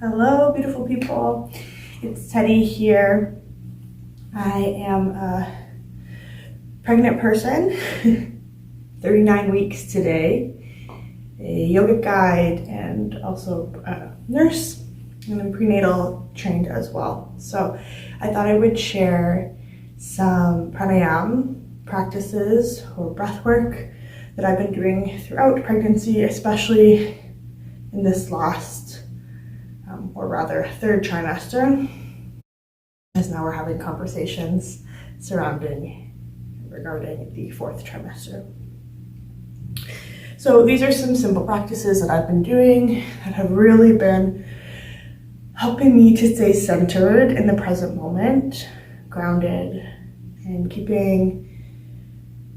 Hello, beautiful people. It's Teddy here. I am a pregnant person, 39 weeks today, a yogic guide, and also a nurse, and I'm prenatal trained as well. So I thought I would share some pranayam practices or breath work that I've been doing throughout pregnancy, especially in this last or rather third trimester, as now we're having conversations regarding the fourth trimester. So these are some simple practices that I've been doing that have really been helping me to stay centered in the present moment, grounded, and keeping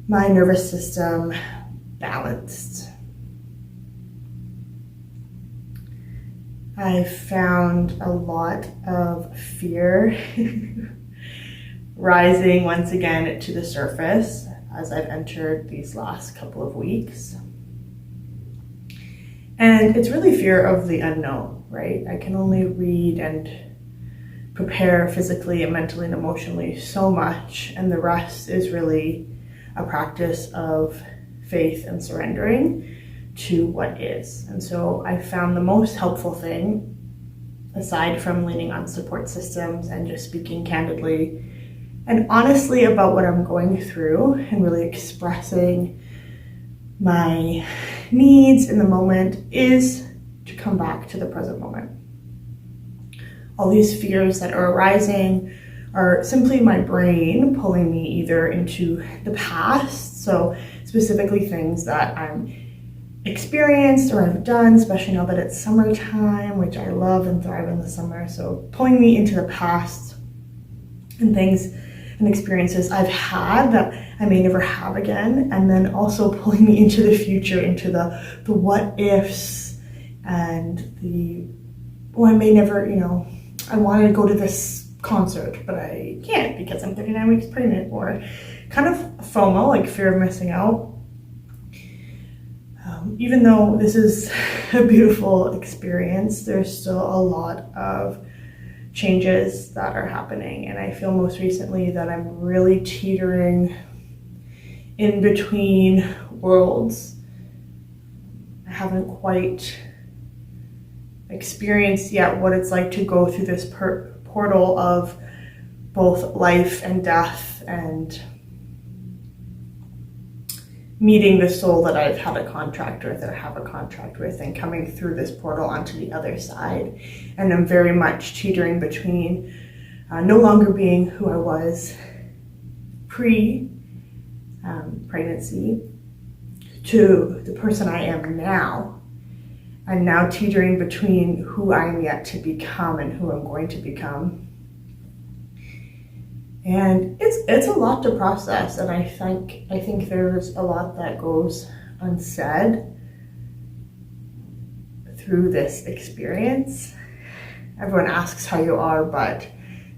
my nervous system balanced. I found a lot of fear rising once again to the surface as I've entered these last couple of weeks. And it's really fear of the unknown, right? I can only read and prepare physically and mentally and emotionally so much, and the rest is really a practice of faith and surrendering to what is. And so I found the most helpful thing, aside from leaning on support systems and just speaking candidly and honestly about what I'm going through and really expressing my needs in the moment, is to come back to the present moment. All these fears that are arising are simply my brain pulling me either into the past, so specifically things that I'm experienced or I've done, especially now that it's summertime, which I love and thrive in the summer. So pulling me into the past and things and experiences I've had that I may never have again, and then also pulling me into the future, into the what ifs and I may never, I wanted to go to this concert, but I can't because I'm 39 weeks pregnant, or kind of FOMO, like fear of missing out. Even though this is a beautiful experience, there's still a lot of changes that are happening. And I feel most recently that I'm really teetering in between worlds. I haven't quite experienced yet what it's like to go through this portal of both life and death and meeting the soul that I've had a contract with or have a contract with, and coming through this portal onto the other side. And I'm very much teetering between no longer being who I was pre-pregnancy to the person I am now. I'm now teetering between who I am yet to become and who I'm going to become. And it's a lot to process, and I think there's a lot that goes unsaid through this experience. Everyone asks how you are, but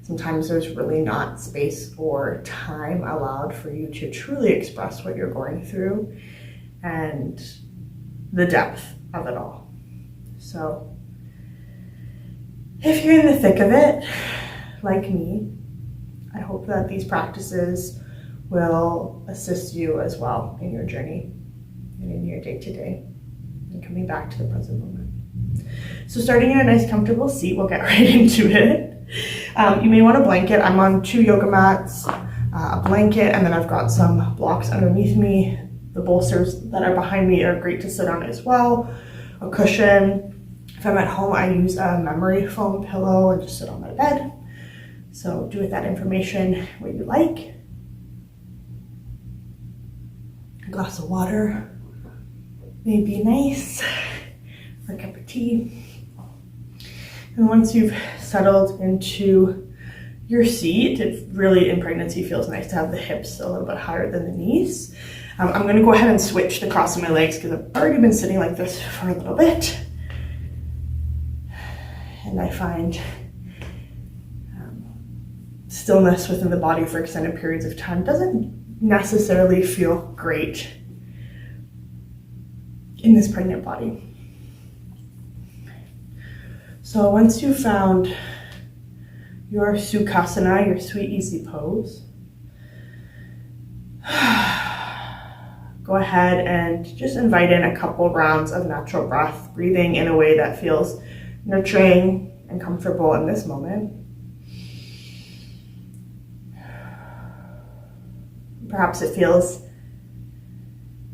sometimes there's really not space or time allowed for you to truly express what you're going through and the depth of it all. So if you're in the thick of it, like me, I hope that these practices will assist you as well in your journey and in your day-to-day and coming back to the present moment. So starting in a nice comfortable seat, we'll get right into it. You may want a blanket. I'm on 2 yoga mats, a blanket, and then I've got some blocks underneath me. The bolsters that are behind me are great to sit on as well. A cushion. If I'm at home, I use a memory foam pillow and just sit on my bed. So do with that information what you like. A glass of water may be nice, or a cup of tea. And once you've settled into your seat, it really in pregnancy feels nice to have the hips a little bit higher than the knees. I'm going to go ahead and switch the cross of my legs because I've already been sitting like this for a little bit. And I find stillness within the body for extended periods of time doesn't necessarily feel great in this pregnant body. So once you've found your Sukhasana, your sweet easy pose, go ahead and just invite in a couple rounds of natural breath, breathing in a way that feels nurturing and comfortable in this moment. Perhaps it feels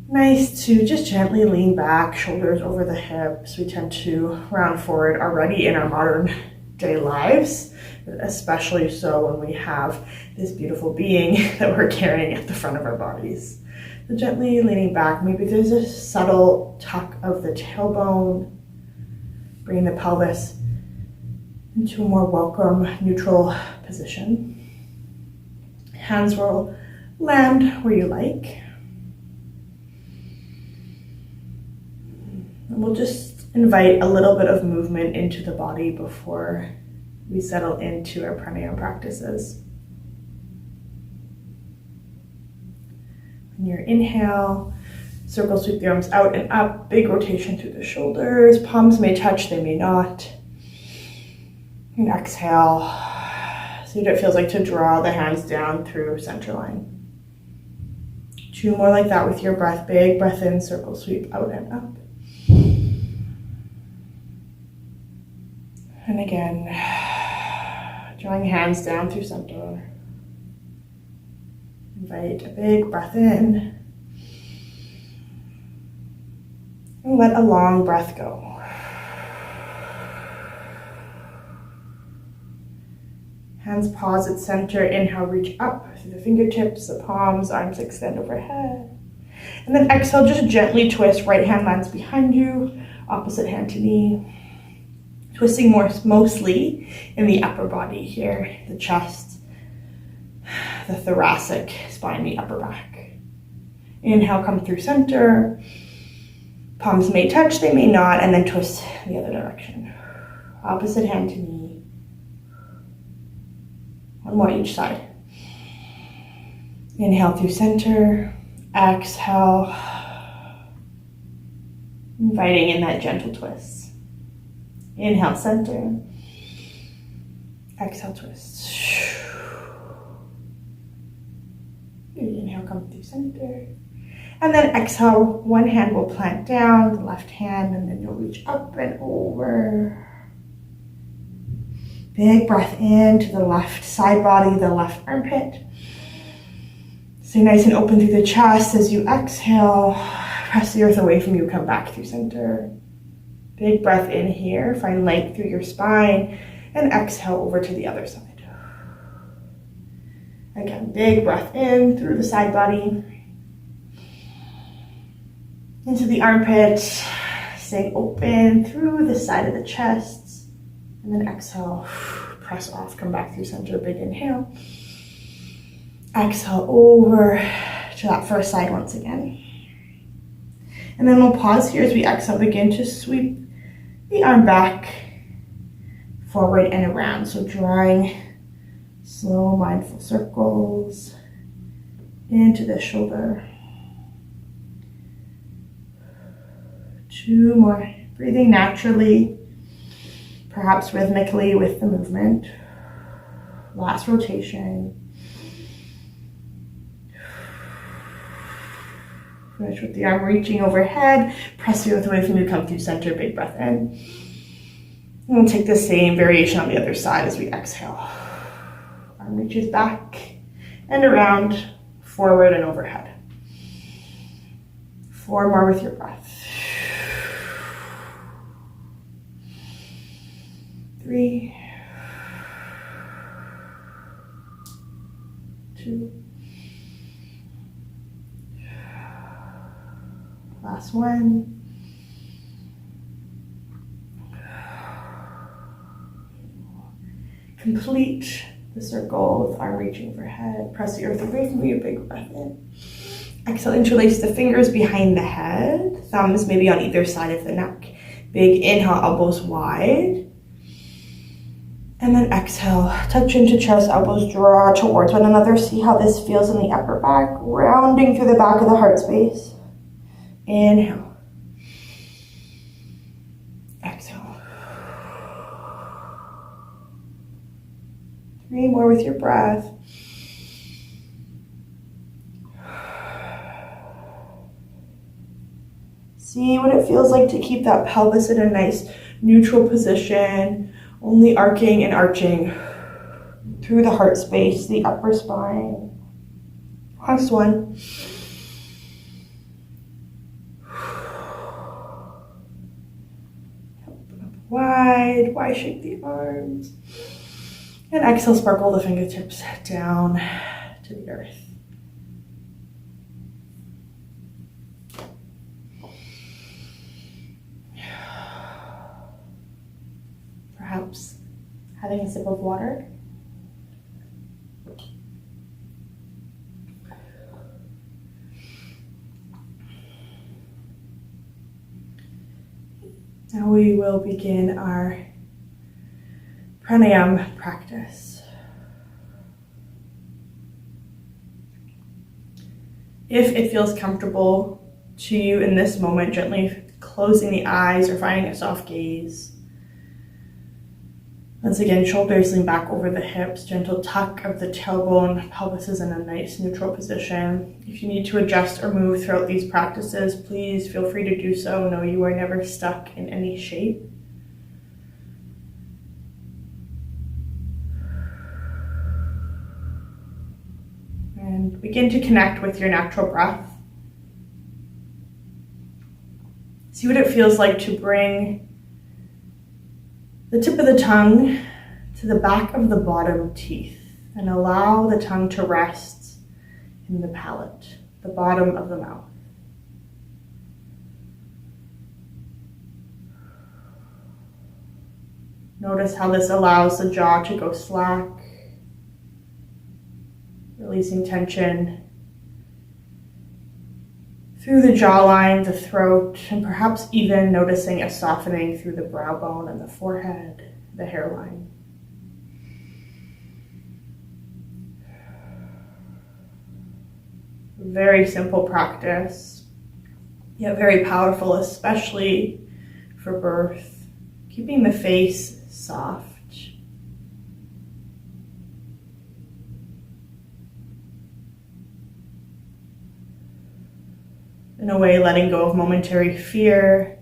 nice to just gently lean back, shoulders over the hips. We tend to round forward already in our modern day lives, especially so when we have this beautiful being that we're carrying at the front of our bodies. So gently leaning back, maybe there's a subtle tuck of the tailbone, bringing the pelvis into a more welcome, neutral position. Hands will land where you like. And we'll just invite a little bit of movement into the body before we settle into our pranayama practices. On your inhale, circle, sweep the arms out and up, big rotation through the shoulders. Palms may touch, they may not. And exhale, see what it feels like to draw the hands down through center line. 2 more like that with your breath. Big breath in, circle, sweep out and up. And again, drawing hands down through center. Invite a big breath in. And let a long breath go. Hands pause at center. Inhale, reach up through the fingertips, the palms, arms extend overhead. And then exhale, just gently twist. Right hand lands behind you, opposite hand to knee. Twisting mostly in the upper body here, the chest, the thoracic spine, the upper back. Inhale, come through center. Palms may touch, they may not, and then twist the other direction. Opposite hand to knee. 1 more each side. Inhale through center. Exhale. Inviting in that gentle twist. Inhale, center. Exhale, twist. Inhale, come through center. And then exhale, one hand will plant down, the left hand, and then you'll reach up and over. Big breath in to the left side body, the left armpit. Stay nice and open through the chest as you exhale. Press the earth away from you, come back through center. Big breath in here, find length through your spine, and exhale over to the other side. Again, big breath in through the side body, into the armpit, staying open through the side of the chest, and then exhale, press off, come back through center, big inhale. Exhale over to that first side once again. And then we'll pause here as we exhale, begin to sweep the arm back, forward and around. So drawing slow, mindful circles into the shoulder. 2 more. Breathing naturally, perhaps rhythmically with the movement. Last rotation. Finish with the arm reaching overhead. Press the earth away from you, come through center, big breath in. And we'll take the same variation on the other side as we exhale. Arm reaches back and around, forward and overhead. 4 more with your breath. 3, 2. Last one. Complete the circle with arm reaching overhead. Press the earth away from you, big breath in. Exhale, interlace the fingers behind the head. Thumbs maybe on either side of the neck. Big inhale, elbows wide. And then exhale, touch into chest, elbows draw towards one another. See how this feels in the upper back, rounding through the back of the heart space. Inhale. Exhale. 3 more with your breath. See what it feels like to keep that pelvis in a nice neutral position, only arcing and arching through the heart space, the upper spine. Last one. Open up wide, wide shake the arms. And exhale, sparkle the fingertips down to the earth. Perhaps having a sip of water. Now we will begin our pranayam practice. If it feels comfortable to you in this moment, gently closing the eyes or finding a soft gaze. Once again, shoulders lean back over the hips, gentle tuck of the tailbone, pelvis is in a nice neutral position. If you need to adjust or move throughout these practices, please feel free to do so. Know you are never stuck in any shape. And begin to connect with your natural breath. See what it feels like to bring the tip of the tongue to the back of the bottom teeth and allow the tongue to rest in the palate, the bottom of the mouth. Notice how this allows the jaw to go slack, releasing tension through the jawline, the throat, and perhaps even noticing a softening through the brow bone and the forehead, the hairline. Very simple practice, yet very powerful, especially for birth. Keeping the face soft. In a way, letting go of momentary fear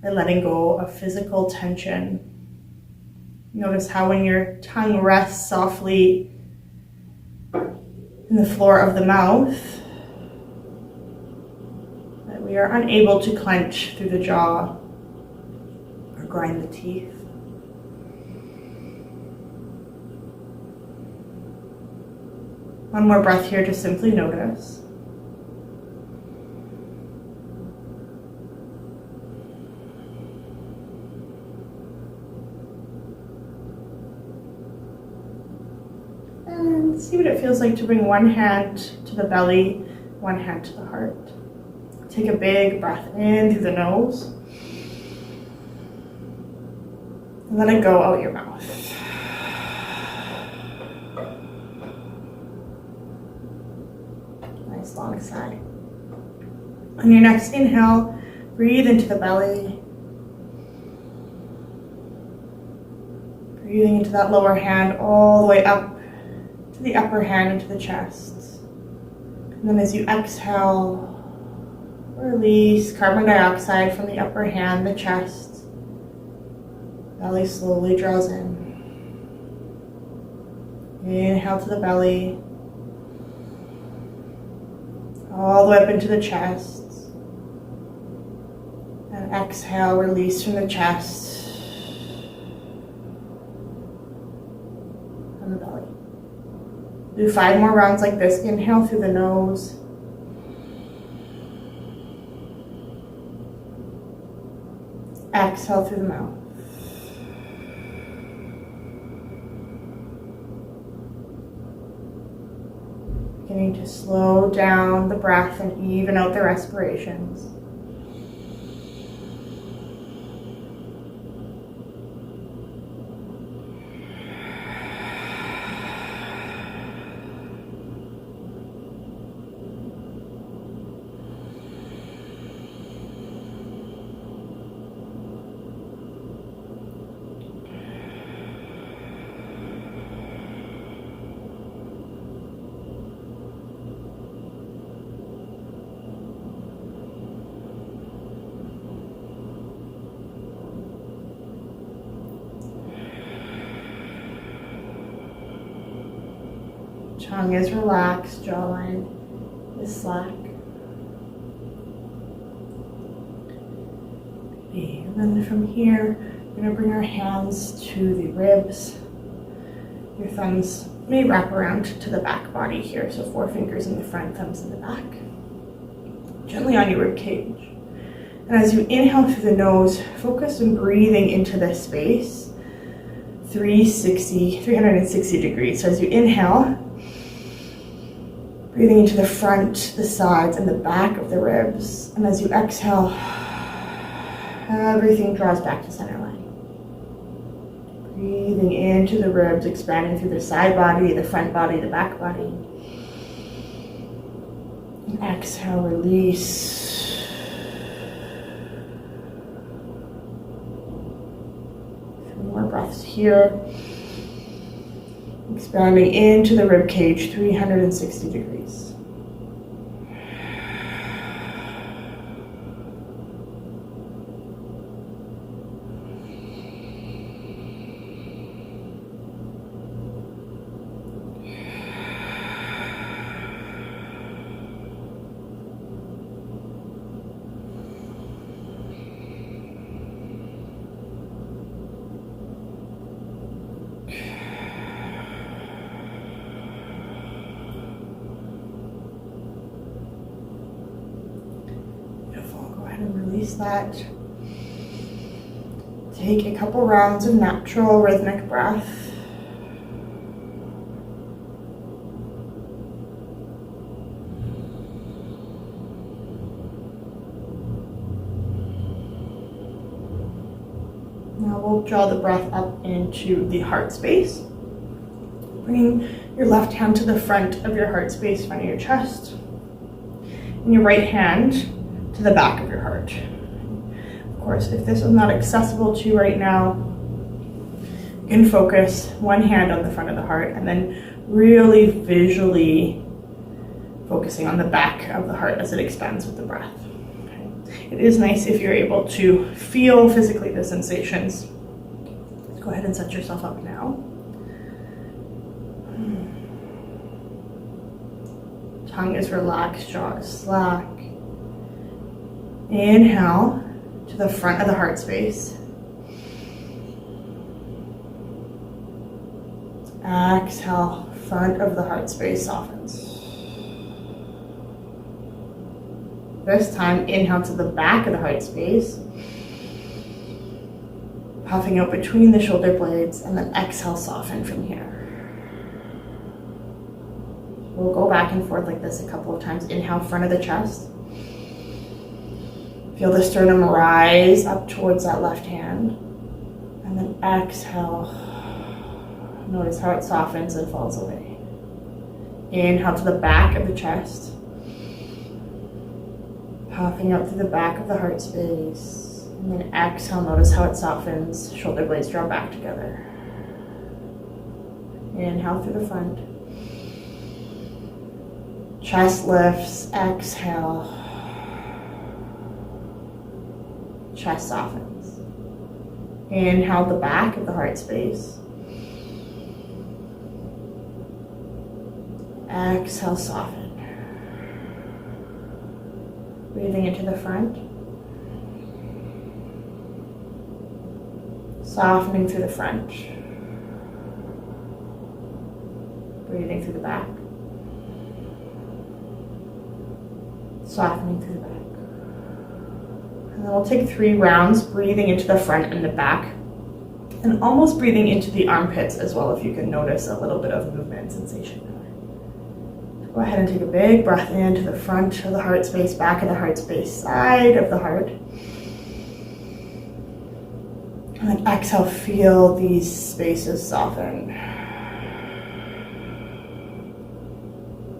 and letting go of physical tension. Notice how when your tongue rests softly in the floor of the mouth, that we are unable to clench through the jaw or grind the teeth. One more breath here to simply notice. And see what it feels like to bring one hand to the belly, one hand to the heart. Take a big breath in through the nose. And let it go out your mouth. Nice long sigh. On your next inhale, breathe into the belly. Breathing into that lower hand all the way up to the upper hand into the chest. And then as you exhale, release carbon dioxide from the upper hand, the chest. Belly slowly draws in. Inhale to the belly. All the way up into the chest. And exhale, release from the chest. And the belly. Do 5 more rounds like this. Inhale through the nose. Exhale through the mouth. Beginning to slow down the breath and even out the respirations. Tongue is relaxed, jawline is slack. And then from here, we're going to bring our hands to the ribs. Your thumbs may wrap around to the back body here, so 4 fingers in the front, thumbs in the back. Gently on your rib cage. And as you inhale through the nose, focus on breathing into this space, 360 degrees. So as you inhale, breathing into the front, the sides, and the back of the ribs. And as you exhale, everything draws back to center line. Breathing into the ribs, expanding through the side body, the front body, the back body. And exhale, release. Some more breaths here. Expanding into the rib cage, 360 degrees. Release that. Take a couple rounds of natural rhythmic breath. Now we'll draw the breath up into the heart space. Bringing your left hand to the front of your heart space, front of your chest, and your right hand to the back of your heart. Of course, if this is not accessible to you right now, you can focus one hand on the front of the heart and then really visually focusing on the back of the heart as it expands with the breath. Okay. It is nice if you're able to feel physically the sensations. Let's go ahead and set yourself up now. Tongue is relaxed, jaw is slack. Inhale to the front of the heart space. Exhale, front of the heart space softens. This time, inhale to the back of the heart space. Puffing out between the shoulder blades, and then exhale, soften from here. We'll go back and forth like this a couple of times. Inhale, front of the chest. Feel the sternum rise up towards that left hand. And then exhale. Notice how it softens and falls away. Inhale to the back of the chest. Puffing out through the back of the heart space. And then exhale, notice how it softens. Shoulder blades draw back together. Inhale through the front. Chest lifts, exhale. Chest softens. Inhale the back of the heart space. Exhale, soften. Breathing into the front. Softening through the front. Breathing through the back. Softening through the back. And then we'll take 3 rounds, breathing into the front and the back, and almost breathing into the armpits as well, if you can notice a little bit of movement and sensation. Go ahead and take a big breath in to the front of the heart space, back of the heart space, side of the heart. And then exhale, feel these spaces soften.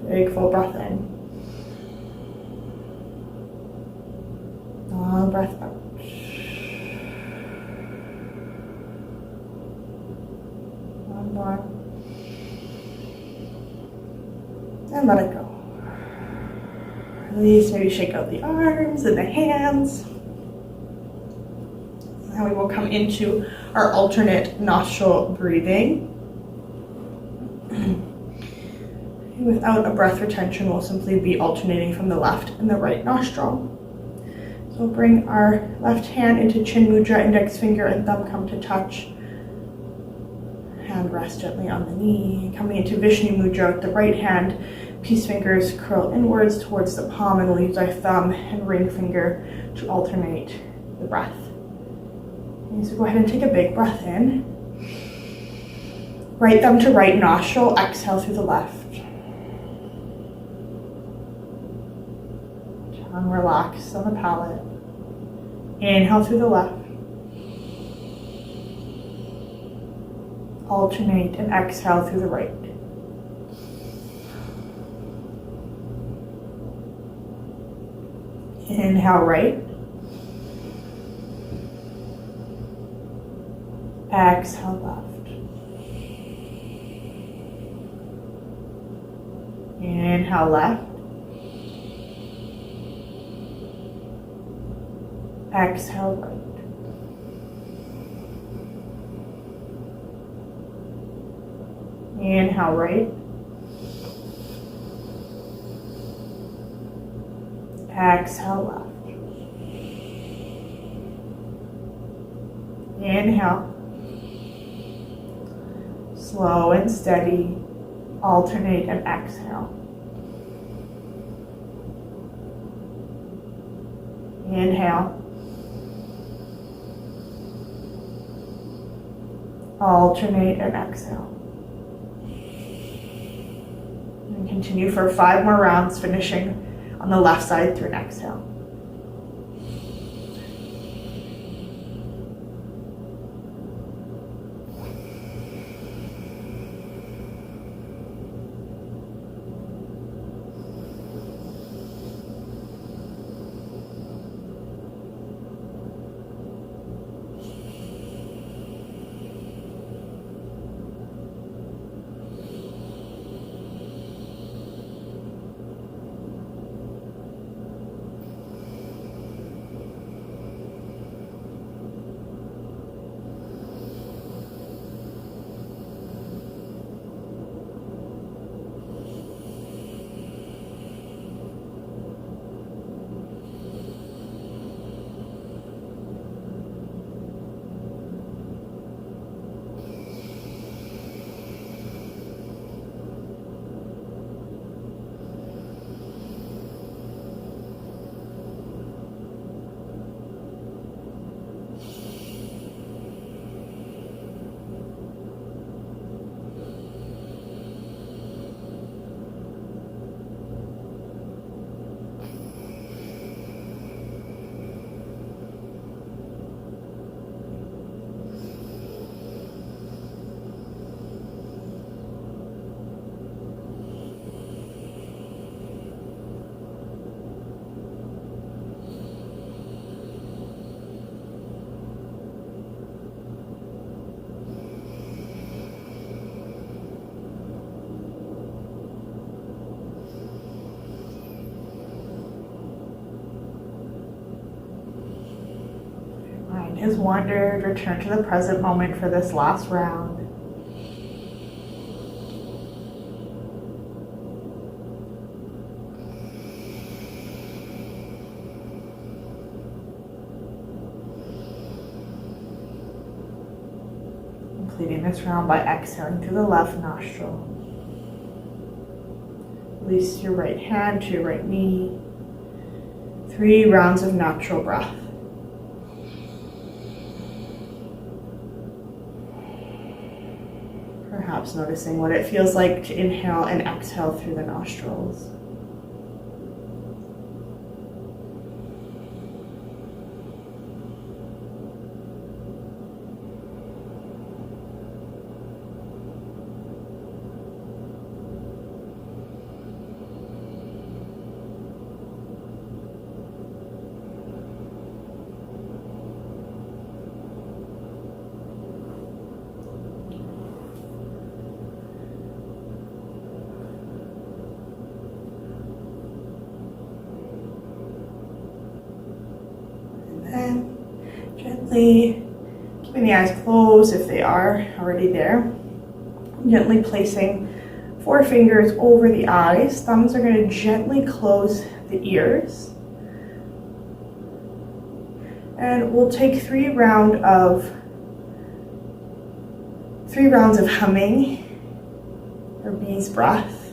Big full breath in. Long breath out. One more. And let it go. Release, maybe shake out the arms and the hands. Now we will come into our alternate nostril breathing. Without a breath retention, we'll simply be alternating from the left and the right nostril. So bring our left hand into Chin Mudra, index finger and thumb come to touch. Hand rest gently on the knee. Coming into Vishnu Mudra with the right hand, peace fingers curl inwards towards the palm, and we'll use our thumb and ring finger to alternate the breath. Okay, so go ahead and take a big breath in. Right thumb to right nostril, exhale through the left. Tongue relaxed on the palate. Inhale through the left. Alternate and exhale through the right. Inhale right. Exhale left. Inhale left. Exhale right. Inhale right. Exhale left. Inhale. Slow and steady. Alternate and exhale. Inhale. Alternate and exhale. And continue for 5 more rounds, finishing on the left side through an exhale. Has wandered, return to the present moment for this last round. Completing this round by exhaling through the left nostril. Release your right hand to your right knee. 3 rounds of natural breath. Perhaps noticing what it feels like to inhale and exhale through the nostrils. Gently keeping the eyes closed if they are already there. Gently placing Forefingers over the eyes. Thumbs are going to gently close the ears. And we'll take 3 rounds of humming or bee's breath.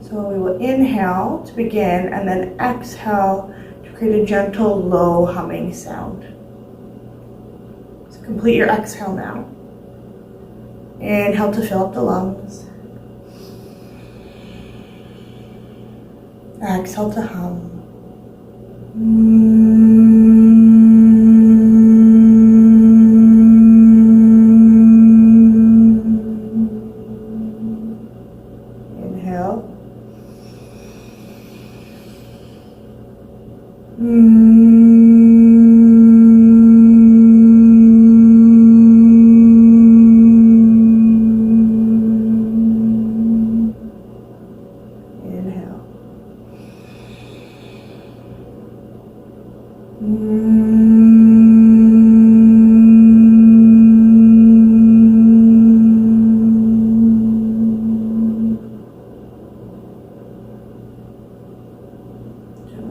So we will inhale to begin and then exhale to create a gentle low humming sound. So complete your exhale now. Inhale to fill up the lungs. Exhale to hum. Inhale.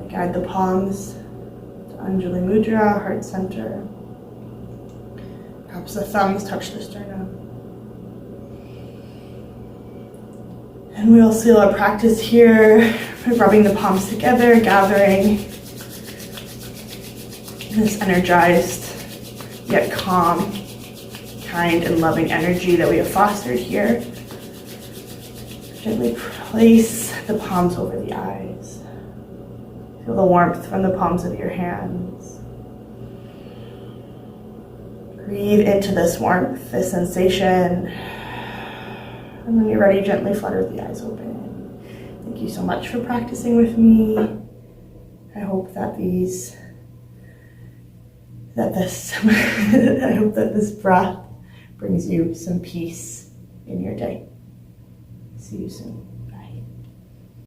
Guide the palms to Anjali Mudra, heart center. Perhaps the thumbs touch the sternum. And we'll seal our practice here by rubbing the palms together, gathering this energized yet calm, kind and loving energy that we have fostered here. Gently place the palms over the eyes. Feel the warmth from the palms of your hands. Breathe into this warmth, this sensation. And when you're ready, gently flutter the eyes open. Thank you so much for practicing with me. I hope that this breath brings you some peace in your day. See you soon.